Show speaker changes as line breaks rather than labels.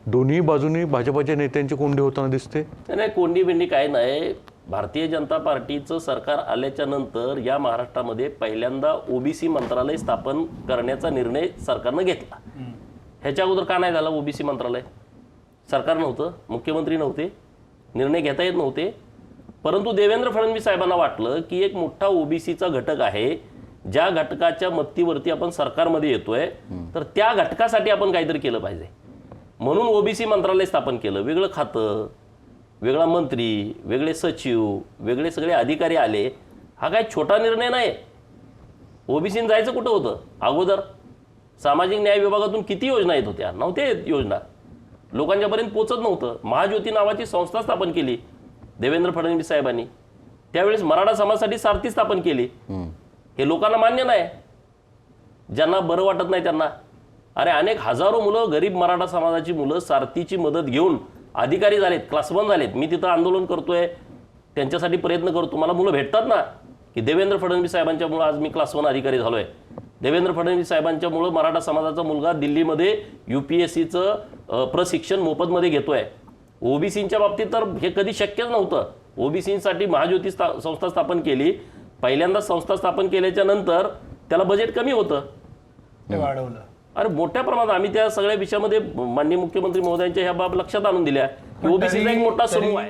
दोन्ही बाजूनी भाजपच्या नेत्यांची कोंडी होताना दिसते.
नाही, कोंडी बिंडी काय नाही. भारतीय जनता पार्टीचं सरकार आल्याच्या नंतर या महाराष्ट्रामध्ये पहिल्यांदा ओबीसी मंत्रालय स्थापन करण्याचा निर्णय सरकारनं घेतला. ह्याच्या अगोदर का नाही झाला ओबीसी मंत्रालय? सरकार नव्हतं, मुख्यमंत्री नव्हते, निर्णय घेता येत नव्हते. परंतु देवेंद्र फडणवीस साहेबांना वाटलं की एक मोठा ओबीसीचा घटक आहे, ज्या घटकाच्या मदतीवरती आपण सरकारमध्ये येतोय, तर त्या घटकासाठी आपण काहीतरी केलं पाहिजे. म्हणून ओबीसी मंत्रालय स्थापन केलं. वेगळं खातं, वेगळा मंत्री, वेगळे सचिव, वेगळे सगळे अधिकारी आले. हा काय छोटा निर्णय नाही. ओबीसीने जायचं कुठं होतं अगोदर? सामाजिक न्याय विभागातून किती योजना येत होत्या? नव्हत्या येत योजना, लोकांच्यापर्यंत पोचत नव्हतं. महाज्योती नावाची संस्था स्थापन केली देवेंद्र फडणवीस साहेबांनी. त्यावेळेस मराठा समाजासाठी सारथी स्थापन केली. हे लोकांना मान्य नाही, ज्यांना बरं वाटत नाही त्यांना. अरे अनेक हजारो मुलं, गरीब मराठा समाजाची मुलं सारथीची मदत घेऊन अधिकारी झालेत, क्लास 1 झालेत. मी तिथं आंदोलन करतोय, त्यांच्यासाठी प्रयत्न करतो. मला मुलं भेटतात ना की देवेंद्र फडणवीस साहेबांच्यामुळं आज मी क्लास 1 अधिकारी झालोय. देवेंद्र फडणवीस साहेबांच्यामुळं मराठा समाजाचा मुलगा दिल्लीमध्ये UPSCचं प्रशिक्षण मोफतमध्ये घेतोय. ओबीसींच्या बाबतीत तर हे कधी शक्यच नव्हतं. ओबीसींसाठी महाज्योती संस्था स्थापन केली. पहिल्यांदा संस्था स्थापन केल्याच्या नंतर त्याला बजेट कमी होतं,
ते वाढवलं.
अरे मोठ्या प्रमाणात आम्ही त्या सगळ्या विषयामध्ये माननीय मुख्यमंत्री महोदयांच्या ह्या बाब लक्षात आणून दिल्या की ओबीसीचा एक मोठा समूह आहे.